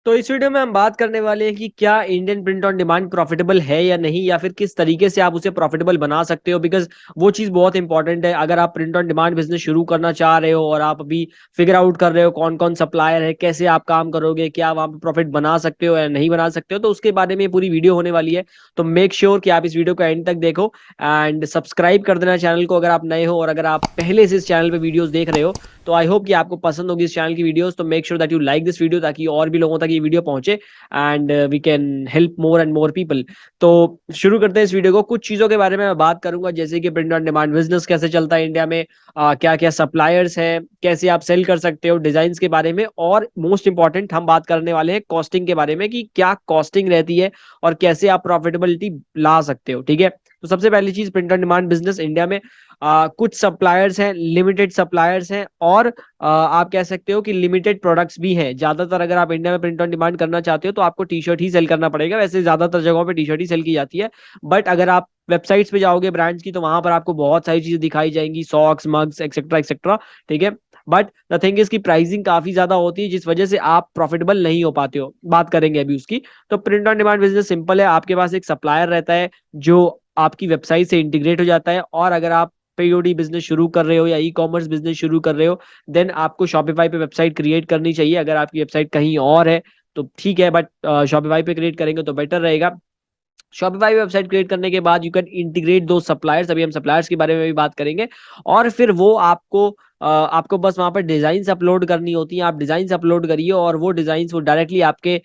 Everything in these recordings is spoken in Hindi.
तो इस वीडियो में हम बात करने वाले हैं कि क्या Indian print on demand profitable है या नहीं, या फिर किस तरीके से आप उसे प्रॉफिटेबल बना सकते हो। बिकॉज वो चीज़ बहुत इंपॉर्टेंट है। अगर आप प्रिंट ऑन डिमांड बिजनेस शुरू करना चाह रहे हो और आप अभी फिगर आउट कर रहे हो कौन कौन सप्लायर है, कैसे आप काम करोगे, क्या वहां पे प्रॉफिट बना सकते हो या नहीं बना सकते हो, तो उसके बारे में पूरी वीडियो होने वाली है। तो मेक श्योर कि आप इस वीडियो को एंड तक देखो एंड सब्सक्राइब कर देना चैनल को अगर आप नए हो, और अगर आप पहले से इस चैनल पे वीडियोस देख रहे हो तो आई होप कि आपको पसंद होगी इस चैनल की वीडियोस। तो make sure that you like this video ताकि और भी लोगों तक ये वीडियो पहुंचे and we can help more and more people. तो शुरू करते हैं इस वीडियो को। कुछ चीजों के बारे में मैं बात करूंगा, जैसे कि प्रिंट ऑन डिमांड बिजनेस कैसे चलता है इंडिया में, क्या क्या सप्लायर्स हैं, कैसे आप सेल कर सकते हो, डिजाइन के बारे में, और मोस्ट इंपॉर्टेंट हम बात करने वाले हैं कॉस्टिंग के बारे में कि क्या कॉस्टिंग रहती है और कैसे आप प्रॉफिटेबिलिटी ला सकते हो। ठीक है, तो सबसे पहली चीज, print on demand business India में कुछ सप्लायर्स हैं, लिमिटेड सप्लायर्स हैं, और आप कह सकते हो कि लिमिटेड प्रोडक्ट्स भी हैं। ज्यादातर अगर आप इंडिया में प्रिंट ऑन डिमांड करना चाहते हो तो आपको टी शर्ट ही सेल करना पड़ेगा। वैसे ज्यादातर जगहों पे टी शर्ट ही सेल की जाती है, बट अगर आप वेबसाइट्स पे जाओगे ब्रांड्स की तो वहां पर आपको बहुत सारी चीजें दिखाई जाएंगी, सॉक्स, मग्स, एक्सेट्रा एक्सेट्रा। ठीक है, बट द थिंग इज की प्राइसिंग काफी ज्यादा होती है जिस वजह से आप प्रॉफिटेबल नहीं हो पाते हो। बात करेंगे अभी उसकी। तो print on demand business simple है। आपके पास एक सप्लायर रहता है जो आपकी वेबसाइट से इंटीग्रेट हो जाता है, और अगर आप पीओडी बिजनेस शुरू कर रहे हो या ई कॉमर्स बिजनेस शुरू कर रहे हो देन आपको शॉपिफाई पे वेबसाइट क्रिएट करनी चाहिए। अगर आपकी वेबसाइट कहीं और है तो ठीक है, बट शॉपिफाई पे क्रिएट करेंगे तो बेटर रहेगा। शॉपिफाई वेबसाइट क्रिएट करने के बाद यू कैन इंटीग्रेट दो सप्लायर्स, अभी हम सप्लायर्स के बारे में भी बात करेंगे। और फिर वो आपको बस वहां पर डिजाइन्स अपलोड करनी होती हैं। आप डिजाइन्स अपलोड करिए और वो डिजाइन्स वो डायरेक्टली आपके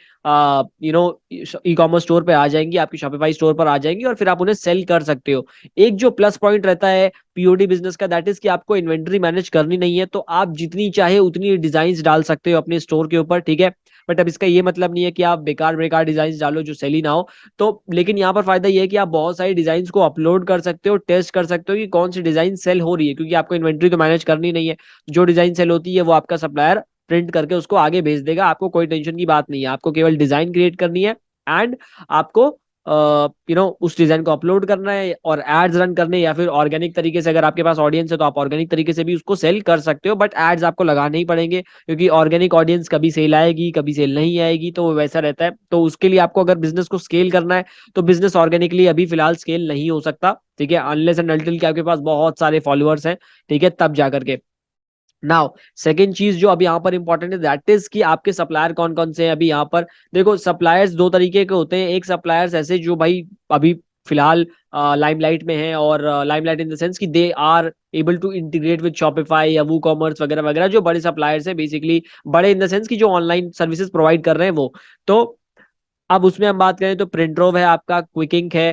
ई कॉमर्स स्टोर पे आ जाएंगी, आपकी शॉपिफाई स्टोर पर आ जाएंगी, और फिर आप उन्हें सेल कर सकते हो। एक जो प्लस पॉइंट रहता है पीओडी बिजनेस का, दैट इज कि आपको इन्वेंट्री मैनेज करनी नहीं है, तो आप जितनी चाहे उतनी डिजाइन्स डाल सकते हो अपने स्टोर के ऊपर। ठीक है, बट अब इसका ये मतलब नहीं है कि आप बेकार बेकार डिजाइन डालो जो सेल ही ना हो। तो लेकिन यहाँ पर फायदा ये है कि आप बहुत सारी डिजाइन को अपलोड कर सकते हो, टेस्ट कर सकते हो कि कौन सी डिजाइन सेल हो रही है, क्योंकि आपको इन्वेंट्री तो मैनेज करनी नहीं है। जो डिजाइन सेल होती है वो आपका सप्लायर प्रिंट करके उसको आगे भेज देगा। आपको कोई टेंशन की बात नहीं है, आपको केवल डिजाइन क्रिएट करनी है एंड आपको उस डिजाइन को अपलोड करना है और एड्स रन करने, या फिर ऑर्गेनिक तरीके से अगर आपके पास ऑडियंस है तो आप ऑर्गेनिक तरीके से भी उसको सेल कर सकते हो, बट एड्स आपको लगाने ही पड़ेंगे, क्योंकि ऑर्गेनिक ऑडियंस कभी सेल आएगी कभी सेल नहीं आएगी, तो वो वैसा रहता है। तो उसके लिए आपको अगर बिजनेस को स्केल करना है तो बिजनेस ऑर्गेनिकली अभी फिलहाल स्केल नहीं हो सकता। ठीक है, अनलेस एंड अनटिल कि आपके पास बहुत सारे फॉलोअर्स हैं, ठीक है, तब जा करके। नाउ सेकेंड चीज जो अभी यहाँ पर इंपॉर्टेंट है दैट इज कि आपके सप्लायर कौन कौन से हैं अभी यहाँ पर। देखो, सप्लायर्स दो तरीके के होते हैं। एक सप्लायर्स ऐसे जो भाई अभी फिलहाल लाइमलाइट में है, और लाइमलाइट इन द सेंस कि they are able to integrate with Shopify या वो कॉमर्स वगैरह वगैरह, जो बड़े सप्लायर्स हैं बेसिकली। बड़े इन द सेंस कि जो ऑनलाइन सर्विसेज प्रोवाइड कर रहे हैं वो। तो अब उसमें हम बात करें तो प्रिंट्रोव है, आपका क्विकिंग है,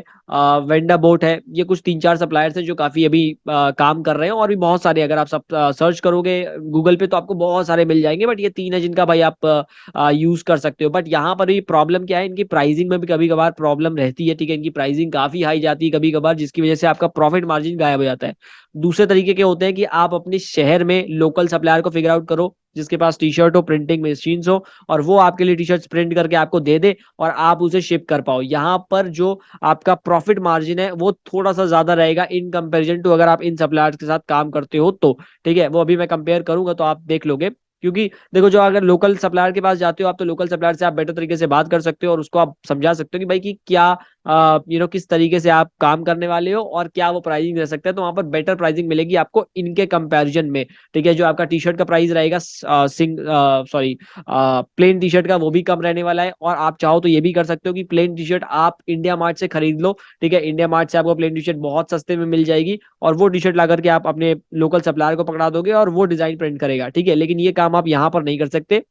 वेंडा बोट है। ये कुछ तीन चार सप्लायर्स हैं जो काफी अभी काम कर रहे हैं, और भी बहुत सारे अगर आप सब सर्च करोगे गूगल पे तो आपको बहुत सारे मिल जाएंगे, बट ये तीन है जिनका भाई आप यूज कर सकते हो। बट यहाँ पर भी प्रॉब्लम क्या है, इनकी प्राइसिंग में भी कभी कभार प्रॉब्लम रहती है। ठीक है, इनकी प्राइसिंग काफी हाई जाती है कभी कभार, जिसकी वजह से आपका प्रॉफिट मार्जिन गायब हो जाता है। दूसरे तरीके के होते हैं कि आप अपने शहर में लोकल सप्लायर को फिगर आउट करो जिसके पास टी शर्ट हो, प्रिंटिंग मशीन हो, और वो आपके लिए टी शर्ट प्रिंट करके आपको दे दे और आप उसे शिप कर पाओ। यहाँ पर जो आपका प्रॉफिट मार्जिन है वो थोड़ा सा ज्यादा रहेगा इन कंपैरिजन टू अगर आप इन सप्लायर्स के साथ काम करते हो तो। ठीक है, वो अभी मैं कंपेयर करूंगा तो आप देख लोगे। क्योंकि देखो, जो अगर लोकल सप्लायर के पास जाते हो आप तो लोकल सप्लायर से आप बेटर तरीके से बात कर सकते हो और उसको आप समझा सकते हो कि भाई कि क्या किस तरीके से आप काम करने वाले हो और क्या वो प्राइसिंग रह सकता है। तो वहां पर बेटर प्राइसिंग मिलेगी आपको इनके कंपैरिजन में। ठीक है, जो आपका टी शर्ट का प्राइस रहेगा सॉरी प्लेन टी शर्ट का, वो भी कम रहने वाला है। और आप चाहो तो ये भी कर सकते हो कि प्लेन टी शर्ट आप इंडिया मार्ट से खरीद लो। ठीक है, इंडिया मार्ट से आपको प्लेन टी शर्ट बहुत सस्ते में मिल जाएगी, और वो टी शर्ट ला करके आप अपने लोकल सप्लायर को पकड़ा दोगे और वो डिजाइन प्रिंट करेगा। ठीक है, लेकिन ये काम आप यहाँ पर नहीं कर सकते।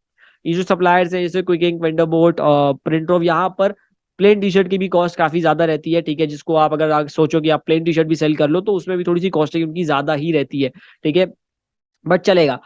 ये जो सप्लायर्स हैं जैसे क्विकिंग, वेंडरबोट, प्रिंटोव, यहाँ पर प्लेन टी शर्ट की भी कॉस्ट काफी ज्यादा रहती है। ठीक है, जिसको आप अगर आप सोचो कि आप प्लेन टी शर्ट भी सेल कर लो तो उसमें भी थोड़ी सी कॉस्टिंग उनकी ज्यादा ही रहती है। ठीक है, बट चलेगा।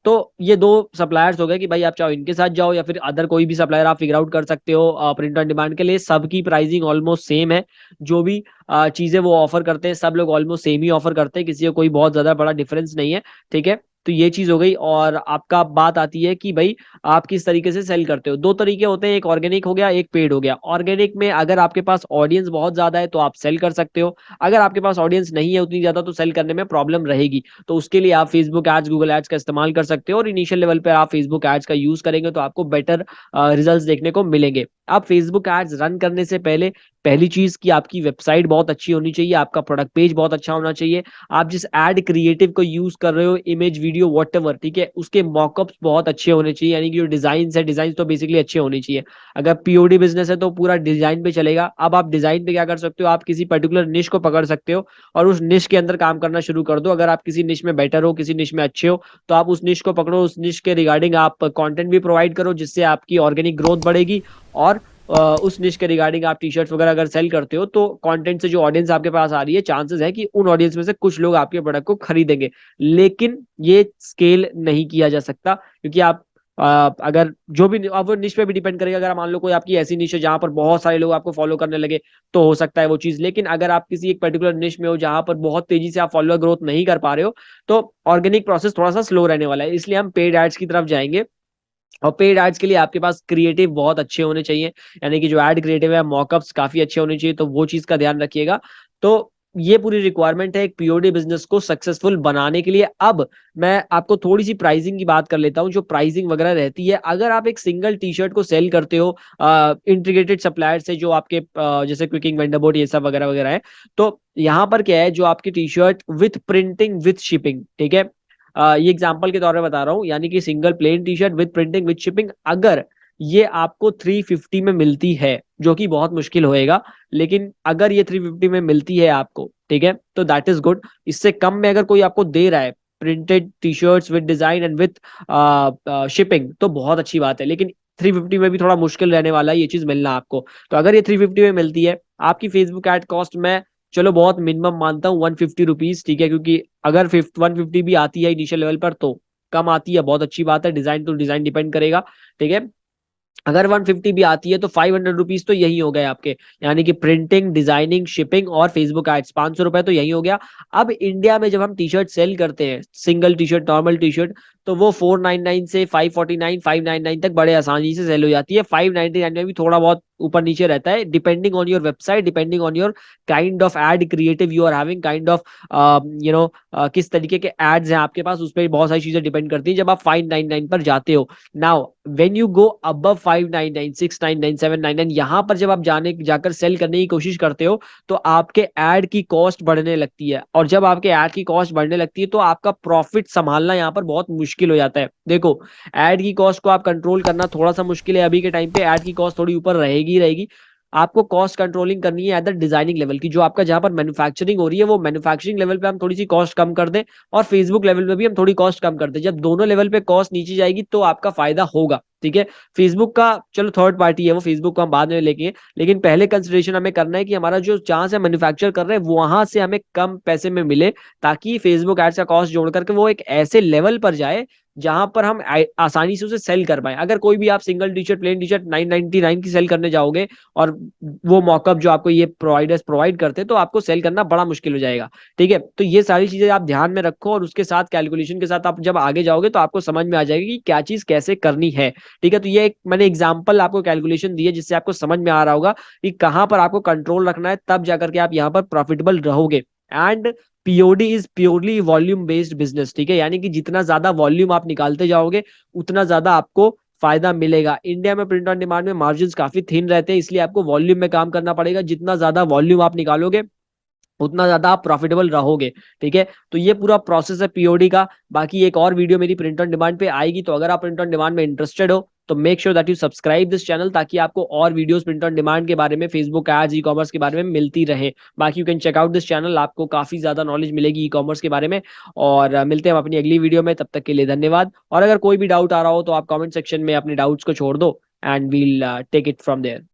तो ये दो सप्लायर्स हो गए कि भाई आप चाहो इनके साथ जाओ या फिर अदर कोई भी सप्लायर आप फिगर आउट कर सकते हो प्रिंट ऑन डिमांड के लिए। सबकी प्राइसिंग ऑलमोस्ट सेम है। जो भी चीजें वो ऑफर करते हैं सब लोग ऑलमोस्ट सेम ही ऑफर करते हैं, किसी का कोई बहुत ज्यादा बड़ा डिफरेंस नहीं है। ठीक है, तो ये चीज हो गई। और आपका बात आती है कि भाई आप किस तरीके से सेल करते हो। दो तरीके होते हैं, एक ऑर्गेनिक हो गया, एक पेड हो गया। ऑर्गेनिक में अगर आपके पास ऑडियंस बहुत ज्यादा है तो आप सेल कर सकते हो। अगर आपके पास ऑडियंस नहीं है उतनी ज्यादा तो सेल करने में प्रॉब्लम रहेगी। तो उसके लिए आप फेसबुक एड्स, गूगल एड्स का इस्तेमाल कर सकते हो। और इनिशियल लेवल पर आप फेसबुक एड्स का यूज करेंगे तो आपको बेटर रिजल्ट्स देखने को मिलेंगे। आप फेसबुक एड्स रन करने से पहले पहली चीज कि आपकी वेबसाइट बहुत अच्छी होनी चाहिए, आपका प्रोडक्ट पेज बहुत अच्छा होना चाहिए। आप जिस एड क्रिएटिव को यूज कर रहे हो, इमेज, वीडियो, व्हाटएवर, ठीक है, उसके मॉकअप्स बहुत अच्छे होने चाहिए। यानी कि जो डिजाइन है, डिजाइन तो बेसिकली अच्छे होने चाहिए। अगर पीओडी बिजनेस है तो पूरा डिजाइन पे चलेगा। अब आप डिजाइन पे क्या कर सकते हो, आप किसी पर्टिकुलर निश को पकड़ सकते हो और उस निश के अंदर काम करना शुरू कर दो। अगर आप किसी निश में बेटर हो, किसी निश में अच्छे हो, तो आप उस निश को पकड़ो, उस निश के रिगार्डिंग आप कंटेंट भी प्रोवाइड करो, जिससे आपकी ऑर्गेनिक ग्रोथ बढ़ेगी। और उस निश के रिगार्डिंग आप टी शर्ट्स वगैरह अगर सेल करते हो तो कंटेंट से जो ऑडियंस आपके पास आ रही है, चांसेस है कि उन ऑडियंस में से कुछ लोग आपके प्रोडक्ट को खरीदेंगे। लेकिन ये स्केल नहीं किया जा सकता, क्योंकि आप अगर जो भी, अब वो निश पे भी डिपेंड करेगा। अगर मान लो कोई आपकी ऐसी निश है जहां पर बहुत सारे लोग आपको फॉलो करने लगे तो हो सकता है वो चीज। लेकिन अगर आप किसी एक पर्टिकुलर निश में हो जहां पर बहुत तेजी से आप फॉलोअर ग्रोथ नहीं कर पा रहे हो, तो ऑर्गेनिक प्रोसेस थोड़ा सा स्लो रहने वाला है। इसलिए हम पेड एड्स की तरफ जाएंगे। और पेड एड्स के लिए आपके पास क्रिएटिव बहुत अच्छे होने चाहिए। यानी कि जो एड क्रिएटिव है, मॉकअप्स काफी अच्छे होने चाहिए, तो वो चीज का ध्यान रखिएगा। तो ये पूरी रिक्वायरमेंट है एक पीओडी बिजनेस को सक्सेसफुल बनाने के लिए। अब मैं आपको थोड़ी सी प्राइसिंग की बात कर लेता हूँ, जो प्राइसिंग वगैरह रहती है। अगर आप एक सिंगल टी शर्ट को सेल करते हो इंटीग्रेटेड सप्लायर से, जो आपके जैसे क्विकिंग, वेंडरबोर्ड, ये सब वगैरह वगैरह है, तो यहाँ पर क्या है, जो आपकी T shirt with printing with shipping, ठीक है, ये एग्जांपल के तौर पे बता रहा हूँ, यानी कि single plain T shirt with printing with shipping, अगर ये आपको 350 में मिलती है, जो कि बहुत मुश्किल होएगा, लेकिन अगर ये 350 में मिलती है आपको, ठीक है, तो दैट इज गुड। इससे कम में अगर कोई आपको दे रहा है printed T shirts with design and with shipping, तो बहुत अच्छी बात है। लेकिन 350 में भी थोड़ा मुश्किल रहने वाला है ये चीज मिलना आपको। तो अगर ये 350 में मिलती है, आपकी फेसबुक एड कॉस्ट में, चलो बहुत मिनिमम मानता हूँ 150 रुपीज, ठीक है, क्योंकि अगर 150 भी आती है इनिशियल लेवल पर तो कम आती है, बहुत अच्छी बात है, डिजाइन तो डिजाइन डिपेंड करेगा, ठीक है। अगर 150 भी आती है तो 500 रुपीज तो यही हो गए आपके। यानी कि प्रिंटिंग, डिजाइनिंग, शिपिंग और फेसबुक एड्स, 500 रुपए तो यही हो गया। अब इंडिया में जब हम टी शर्ट सेल करते हैं, single T shirt, normal T shirt, तो वो 499 से 549, 599 तक बड़े आसानी से सेल हो जाती है। 599 में भी थोड़ा बहुत ऊपर नीचे रहता है, depending on your website, depending on your kind of ad creative you are having, kind of किस तरीके के एड्स हैं आपके पास, उस पर बहुत सारी चीजें डिपेंड करती हैं जब आप 599 पर जाते हो। Now when you go above 599, 699, 799, यहां पर जब आप जाकर सेल करने की कोशिश करते हो, तो आपके ऐड की कॉस्ट बढ़ने लगती है। और जब आपके ऐड की कॉस्ट बढ़ने लगती है तो आपका प्रॉफिट संभालना यहाँ पर बहुत मुश्किल हो जाता है। देखो, ऐड की कॉस्ट को आप कंट्रोल करना थोड़ा सा मुश्किल है अभी के टाइम पे। ऐड की कॉस्ट थोड़ी ऊपर रहेगी ही रहेगी। आपको कॉस्ट कंट्रोलिंग करनी है एट द डिजाइनिंग लेवल की, जो आपका जहां पर मैन्युफैक्चरिंग हो रही है, वो मैन्युफैक्चरिंग लेवल पे हम थोड़ी सी कॉस्ट कम कर दें, और फेसबुक लेवल पे भी हम थोड़ी कॉस्ट कम कर दें। जब दोनों लेवल पे कॉस्ट नीचे जाएगी तो आपका फायदा होगा, ठीक है। फेसबुक का चलो थर्ड पार्टी है वो, फेसबुक को हम बाद में लेके, लेकिन पहले कंसिडरेशन हमें करना है कि हमारा जो जहां से मैन्युफैक्चर कर रहे हैं वहां से हमें कम पैसे में मिले, ताकि फेसबुक एड्स का कॉस्ट जोड़ करके वो एक ऐसे लेवल पर जाए जहां पर हम आसानी से उसे सेल कर पाए। अगर कोई भी आप single T shirt, plain T shirt 999 की सेल करने जाओगे, और वो मॉकअप जो आपको ये प्रोवाइडर्स प्रोवाइड करते हैं, तो आपको सेल करना बड़ा मुश्किल हो जाएगा, ठीक है। तो ये सारी चीजें आप ध्यान में रखो, और उसके साथ कैलकुलेशन के साथ आप जब आगे जाओगे तो आपको समझ में आ जाएगा कि क्या चीज कैसे करनी है, ठीक है। तो ये एक मैंने एग्जाम्पल आपको कैलकुलेशन दी है, जिससे आपको समझ में आ रहा होगा कि कहां पर आपको कंट्रोल रखना है, तब जाकर के आप यहाँ पर प्रॉफिटेबल रहोगे। And POD is purely volume based business, ठीक है। यानी कि जितना ज्यादा वॉल्यूम आप निकालते जाओगे उतना ज्यादा आपको फायदा मिलेगा। इंडिया में प्रिंट ऑन डिमांड में मार्जिन काफी थिन रहते हैं, इसलिए आपको वॉल्यूम में काम करना पड़ेगा। जितना ज्यादा वॉल्यूम आप निकालोगे उतना ज्यादा आप प्रॉफिटेबल रहोगे, ठीक है। तो ये पूरा प्रोसेस है पीओडी का। बाकी एक और वीडियो मेरी प्रिंट ऑन डिमांड पे आएगी, तो अगर आप प्रिंट ऑन डिमांड में इंटरेस्टेड हो तो make sure that you subscribe this channel, ताकि आपको और वीडियोस प्रिंट ऑन डिमांड के बारे में, फेसबुक एड्स, ई कॉमर्स के बारे में मिलती रहे। बाकी you can check out this channel, आपको काफी ज्यादा नॉलेज मिलेगी ई कॉमर्स के बारे में। और मिलते हैं हम अपनी अगली वीडियो में, तब तक के लिए धन्यवाद। और अगर कोई भी डाउट आ रहा हो तो आप कॉमेंट सेक्शन में अपने डाउट्स को छोड़ दो, and we'll take it from there.